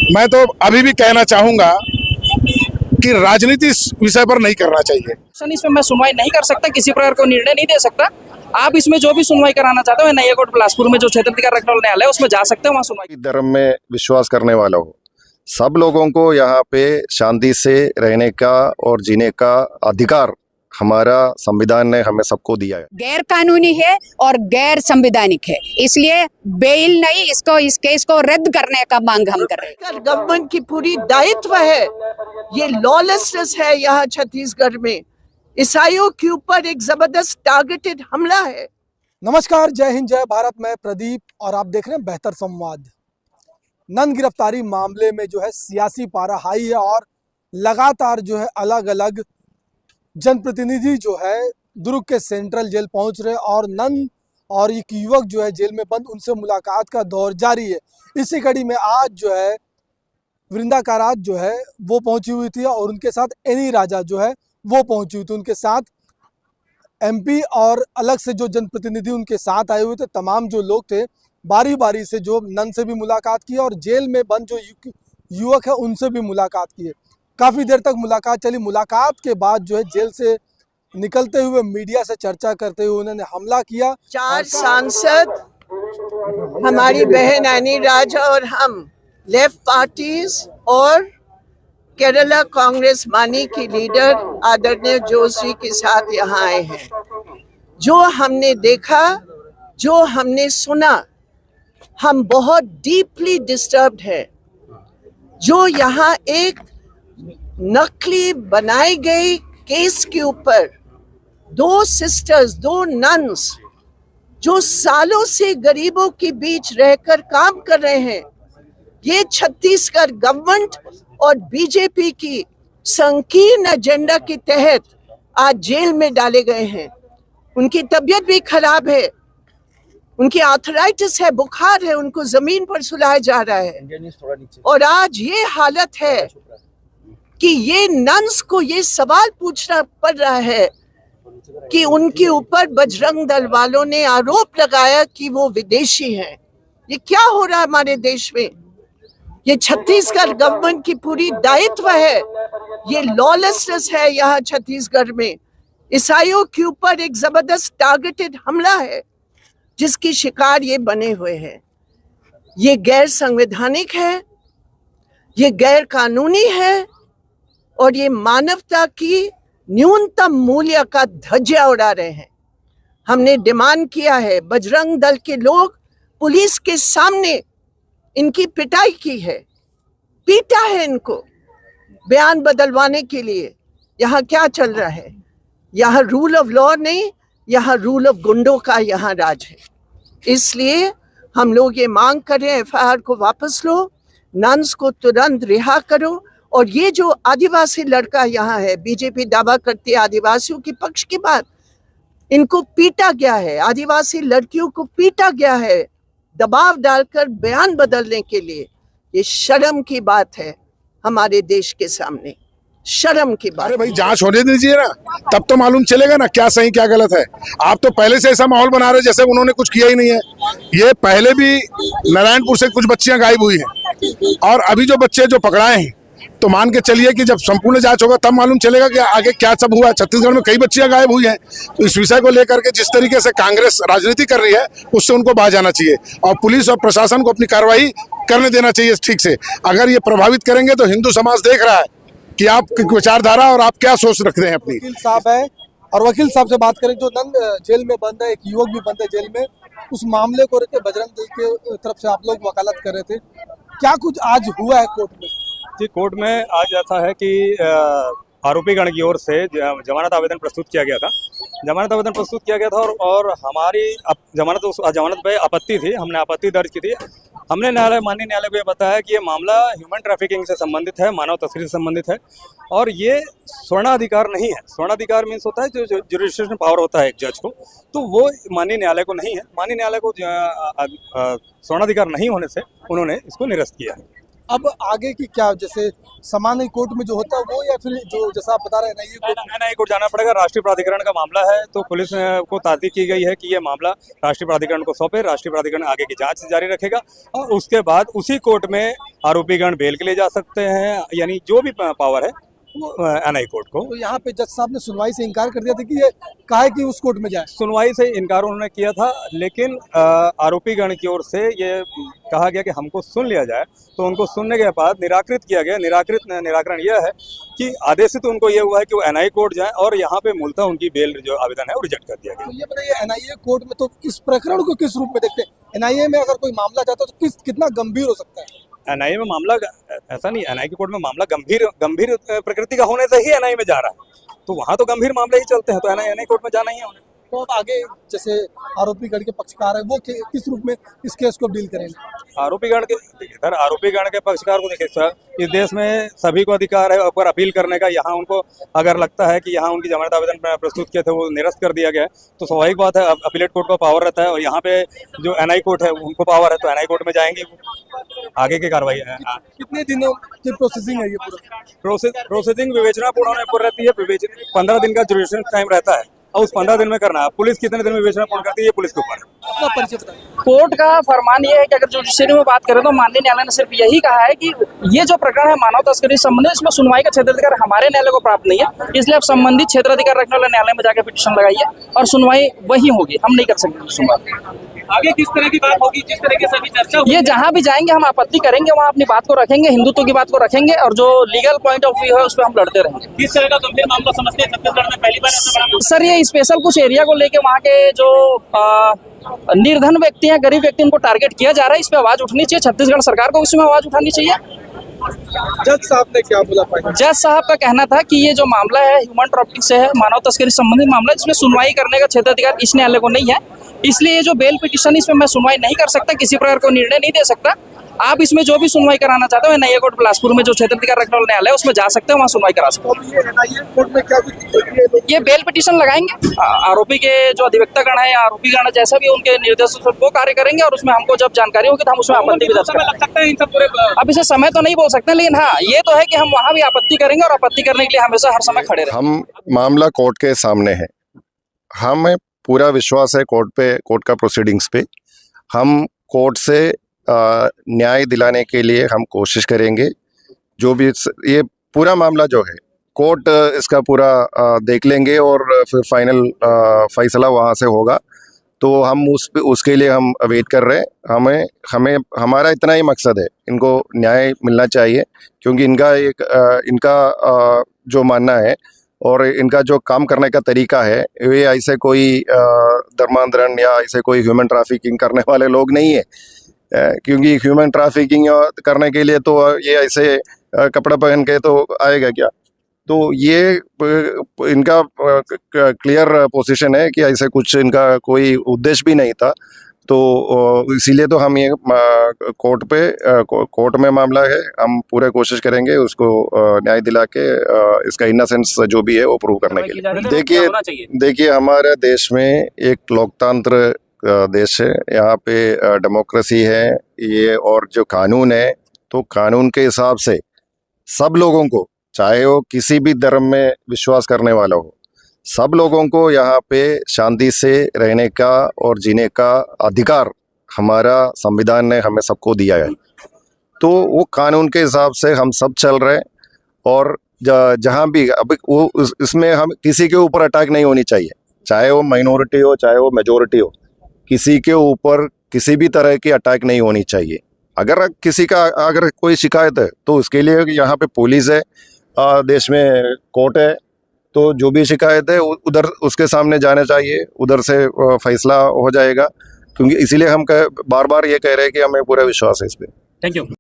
मैं तो अभी भी कहना चाहूंगा कि राजनीति इस विषय पर नहीं करना चाहिए। इसमें मैं सुनवाई नहीं कर सकता, किसी प्रकार को निर्णय नहीं दे सकता। आप इसमें जो भी सुनवाई कराना चाहते हो, नया कोर्ट बिलासपुर में जो क्षेत्राधिकार रखने वाला न्यायालय है उसमें जा सकते हो, वहाँ सुनवाई। धर्म में विश्वास करने वाला हो, सब लोगों को यहाँ पे शांति से रहने का और जीने का अधिकार हमारा संविधान ने हमें सबको दिया है। गैर कानूनी है और गैर संवैधानिक है, इसलिए बेल नहीं, इसको इस केस को रद्द करने का मांग हम कर रहे हैं। गवर्नमेंट की पूरी दायित्व है, ये लॉलेसनेस है यहाँ छत्तीसगढ़ में, ईसाइयों के ऊपर एक जबरदस्त टारगेटेड हमला है। नमस्कार, जय हिंद, जय भारत। मैं प्रदीप और आप देख रहे हैं बेहतर संवाद। नंद गिरफ्तारी मामले में जो है सियासी पारा हाई है और लगातार जो है अलग अलग जनप्रतिनिधि जो है दुर्ग के सेंट्रल जेल पहुंच रहे और नंद और एक युवक जो है जेल में बंद, उनसे मुलाकात का दौर जारी है। इसी कड़ी में आज जो है वृंदा कारात जो है वो पहुंची हुई थी और उनके साथ एनी राजा जो है वो पहुंची हुई थी। उनके साथ एमपी और अलग से जो जनप्रतिनिधि उनके साथ आए हुए थे, तमाम जो लोग थे बारी बारी से जो नंद से भी मुलाकात की और जेल में बंद जो युवक है उनसे भी मुलाकात की है। काफ़ी देर तक मुलाकात चली। मुलाकात के बाद जो है जेल से निकलते हुए मीडिया से चर्चा करते हुए उन्होंने हमला किया। 4 सांसद, हमारी बहन एनी राजा और हम लेफ्ट पार्टीज और केरला कांग्रेस मानी की लीडर आदरणीय जोशी के साथ यहाँ आए हैं। जो हमने देखा, जो हमने सुना, हम बहुत डीपली डिस्टर्ब्ड है। जो यहाँ एक नकली बनाई गई केस के ऊपर 2 सिस्टर्स, 2 नन्स जो सालों से गरीबों के बीच रहकर काम कर रहे हैं, ये छत्तीसगढ़ गवर्नमेंट और बीजेपी की संकीर्ण एजेंडा के तहत आज जेल में डाले गए हैं। उनकी तबीयत भी खराब है, उनकी आर्थराइटिस है, बुखार है, उनको जमीन पर सुलाया जा रहा है। और आज ये हालत है कि ये नन्स को ये सवाल पूछना पड़ रहा है कि उनके ऊपर बजरंग दल वालों ने आरोप लगाया कि वो विदेशी हैं। ये क्या हो रहा है हमारे देश में? ये छत्तीसगढ़ गवर्नमेंट की पूरी दायित्व है, ये लॉलेसनेस है यहाँ छत्तीसगढ़ में, ईसाइयों के ऊपर एक जबरदस्त टारगेटेड हमला है जिसकी शिकार ये बने हुए हैं। ये गैर संवैधानिक है, ये गैर कानूनी है और ये मानवता की न्यूनतम मूल्य का धज्जिया उड़ा रहे हैं। हमने डिमांड किया है, बजरंग दल के लोग पुलिस के सामने इनकी पिटाई की है, पीटा है इनको बयान बदलवाने के लिए। यहाँ क्या चल रहा है? यहाँ रूल ऑफ लॉ नहीं, यहाँ रूल ऑफ गुंडों का यहाँ राज है। इसलिए हम लोग ये मांग कर रहे हैं, एफआईआर को वापस लो, नन्स को तुरंत रिहा करो। और ये जो आदिवासी लड़का यहाँ है, बीजेपी दावा करती है आदिवासियों के पक्ष की बात, इनको पीटा गया है, आदिवासी लड़कियों को पीटा गया है दबाव डालकर बयान बदलने के लिए। ये शर्म की बात है हमारे देश के सामने, शर्म की बात। अरे भाई, जांच होने दीजिए ना, तब तो मालूम चलेगा ना क्या सही क्या गलत है। आप तो पहले से ऐसा माहौल बना रहे जैसे उन्होंने कुछ किया ही नहीं है। ये पहले भी नारायणपुर से कुछ बच्चियां गायब हुई हैं और अभी जो बच्चे जो पकड़ाए हैं, तो मान के चलिए कि जब संपूर्ण जांच होगा तब मालूम चलेगा कि आगे क्या सब हुआ। छत्तीसगढ़ में कई बच्चियां गायब हुई हैं। तो इस विषय को लेकर के जिस तरीके से कांग्रेस राजनीति कर रही है, उससे उनको बाहर जाना चाहिए और पुलिस और प्रशासन को अपनी कार्रवाई करने देना चाहिए ठीक से। अगर ये प्रभावित करेंगे तो हिंदू समाज देख रहा है कि आप विचारधारा और आप क्या सोच रखते हैं अपनी। वकील साहब है और वकील साहब से बात करें, जो नंद जेल में बंद है, एक युवक भी बंद है जेल में, उस मामले को लेकर बजरंग दल के तरफ से आप लोग वकालत कर रहे थे, क्या कुछ आज हुआ है कोर्ट में? जी, कोर्ट में आज ऐसा है कि आरोपीगण की ओर से जमानत आवेदन प्रस्तुत किया गया था। जमानत आवेदन प्रस्तुत किया गया था और हमारी जमानत पे आपत्ति थी, हमने आपत्ति दर्ज की थी। हमने माननीय न्यायालय को ये बताया कि ये मामला ह्यूमन ट्रैफिकिंग से संबंधित है, मानव तस्करी से संबंधित है और ये स्वर्णाधिकार नहीं है। स्वर्णाधिकार मीन्स होता है जो जुडिशियल पावर होता है एक जज को, तो वो माननीय न्यायालय को नहीं है। माननीय न्यायालय को स्वर्णाधिकार नहीं होने से उन्होंने इसको निरस्त किया है। अब आगे की क्या, जैसे सामान्य कोर्ट में जो होता है वो, या फिर जो जैसा आप बता रहे हैं एनआईए कोर्ट? एनआईए कोर्ट जाना पड़ेगा। राष्ट्रीय प्राधिकरण का मामला है, तो पुलिस को ताकीद की गई है कि ये मामला राष्ट्रीय प्राधिकरण को सौंपे। राष्ट्रीय प्राधिकरण आगे की जांच जारी रखेगा और उसके बाद उसी कोर्ट में आरोपीगण बेल के लिए जा सकते हैं, यानी जो भी पावर है एनआईए कोर्ट को। तो यहाँ पे जज साहब ने सुनवाई से इनकार कर दिया था कि ये काहे कि उस कोर्ट में जाए। सुनवाई से इनकार उन्होंने किया था, लेकिन आरोपीगण की ओर से ये कहा गया कि हमको सुन लिया जाए, तो उनको सुनने के बाद निराकृत किया गया। निराकरण यह है कि आदेशित तो उनको यह हुआ है कि वो एनआईए कोर्ट जाएं और यहाँ पे मूलतः उनकी बेल जो आवेदन है वो रिजेक्ट कर दिया गया। तो ये बताइए, एनआईए कोर्ट में तो इस प्रकरण को किस रूप में देखते हैं? एनआईए में अगर कोई मामला जाता है तो कितना गंभीर हो सकता है? एनआईए में मामला ऐसा नहीं, एनआईए के कोर्ट में मामला गंभीर प्रकृति का होने से ही एनआईए में जा रहा है, तो वहाँ तो गंभीर मामले ही चलते हैं, तो एनआईए कोर्ट में जाना ही है उन्हें। तो अब आगे जैसे आरोपीगण के पक्षकार है वो किस रूप में इस केस को डील करेंगे? आरोपीगण के पक्षकार को देखिए सर, इस देश में सभी को अधिकार है ऊपर अपील करने का। यहाँ उनको अगर लगता है कि यहाँ उनकी जमानत आवेदन प्रस्तुत किए थे वो निरस्त कर दिया गया है, तो स्वाभाविक बात है अपीलेट कोर्ट को पावर रहता है, और यहाँ पे जो एनआईए कोर्ट है उनको पावर है, तो एनआईए कोर्ट में जाएंगे आगे की कार्रवाई है। कितने दिनों की प्रोसेसिंग है ये पूरा? प्रोसेसिंग विवेचना पूर्ण होने पर रहती है, 15 दिन का ड्यूरेशन टाइम रहता है और उस 15 दिन में करना है। पुलिस कितने दिन में विवेचना पूर्ण करती है ये पुलिस के ऊपर है। अपना परिचय बताइए। कोर्ट का फरमान ये है कि अगर जुडिशरी में बात करें तो माननीय न्यायालय ने सिर्फ यही कहा है कि ये जो प्रकरण है मानव तस्करी संबंधित, इसमें सुनवाई का क्षेत्राधिकार हमारे न्यायालय को प्राप्त नहीं है, इसलिए आप संबंधित क्षेत्राधिकार रखने वाले न्यायालय में जाकर पिटीशन लगाइए और सुनवाई वही होगी, हम नहीं कर सकते सुनवाई। आगे किस तरह की बात होगी, जिस तरह की सभी चर्चा ये जहां भी जाएंगे हम आपत्ति करेंगे, वहां अपनी बात को रखेंगे, हिंदुत्व की बात को रखेंगे और जो लीगल पॉइंट ऑफ व्यू है उस पर हम लड़ते रहेंगे। किस तरह का गंभीर मामला समझते हैं छत्तीसगढ़ में पहली बार ऐसा बड़ा? सर ये स्पेशल कुछ एरिया को लेके वहाँ के जो निर्धन व्यक्ति हैं, गरीब व्यक्ति, उनको टारगेट किया जा रहा है, इस पे आवाज उठनी चाहिए। छत्तीसगढ़ सरकार को इसमें आवाज उठानी चाहिए। जज साहब ने क्या बोला? जज साहब का कहना था कि ये जो मामला है ह्यूमन ट्रैफिकिंग से है, मानव तस्करी संबंधित मामला, इसमें सुनवाई करने का क्षेत्राधिकार इस न्यायालय को नहीं है, इसलिए ये जो बेल पिटीशन इसमें मैं सुनवाई नहीं कर सकता, किसी प्रकार को निर्णय नहीं दे सकता। आप इसमें जो भी सुनवाई कराना चाहते हो एनआईए कोर्ट बिलासपुर में जो क्षेत्राधिकार रखने वाला न्यायालय है उसमें जा सकते हो, वहाँ सुनवाई करा सकते हो। एनआईए कोर्ट में क्या कुछ ये बेल पिटीशन लगाएंगे, आरोपी के जो अधिवक्तागण है या आरोपीगण जैसा भी उनके निर्देश वो कार्य करेंगे और उसमें हमको जब जानकारी होगी तो हम उसमें आपत्ति भी दर्ज करेंगे। अब इसे समय तो नहीं बोल सकते, लेकिन हाँ ये तो है कि हम वहाँ भी आपत्ति करेंगे और आपत्ति करने के लिए हमेशा हर समय खड़े रहेंगे। हम मामला कोर्ट के सामने है, हमें पूरा विश्वास है कोर्ट का प्रोसीडिंग्स पे। हम कोर्ट से न्याय दिलाने के लिए हम कोशिश करेंगे। जो भी ये पूरा मामला जो है कोर्ट इसका पूरा देख लेंगे और फिर फाइनल फैसला वहाँ से होगा, तो हम उसके लिए हम वेट कर रहे हैं। हमें हमारा इतना ही मकसद है, इनको न्याय मिलना चाहिए, क्योंकि इनका जो मानना है और इनका जो काम करने का तरीका है, ये ऐसे कोई धर्मांतरण या ऐसे कोई ह्यूमन ट्रैफिकिंग करने वाले लोग नहीं है, क्योंकि ह्यूमन ट्रैफिकिंग करने के लिए तो ये ऐसे कपड़ा पहन के तो आएगा क्या। तो ये इनका क्लियर पोजीशन है कि ऐसे कुछ इनका कोई उद्देश्य भी नहीं था, तो इसीलिए तो हम ये कोर्ट में मामला है, हम पूरे कोशिश करेंगे उसको न्याय दिला के इसका इनोसेंस जो भी है वो प्रूव करने के लिए। देखिए हमारे देश में एक लोकतंत्र देश है, यहाँ पे डेमोक्रेसी है ये, और जो कानून है तो कानून के हिसाब से सब लोगों को, चाहे वो किसी भी धर्म में विश्वास करने वाला हो, सब लोगों को यहाँ पे शांति से रहने का और जीने का अधिकार हमारा संविधान ने हमें सबको दिया है। तो वो कानून के हिसाब से हम सब चल रहे हैं, और जहाँ भी अब वो इसमें हम किसी के ऊपर अटैक नहीं होनी चाहिए, चाहे वो माइनॉरिटी हो चाहे वो मेजॉरिटी हो, किसी के ऊपर किसी भी तरह की अटैक नहीं होनी चाहिए। अगर कोई शिकायत है तो उसके लिए यहाँ पे पुलिस है, देश में कोर्ट है, तो जो भी शिकायत है उधर उसके सामने जाना चाहिए, उधर से फैसला हो जाएगा। क्योंकि इसीलिए हम बार बार ये कह रहे हैं कि हमें पूरा विश्वास है इस पे। Thank you.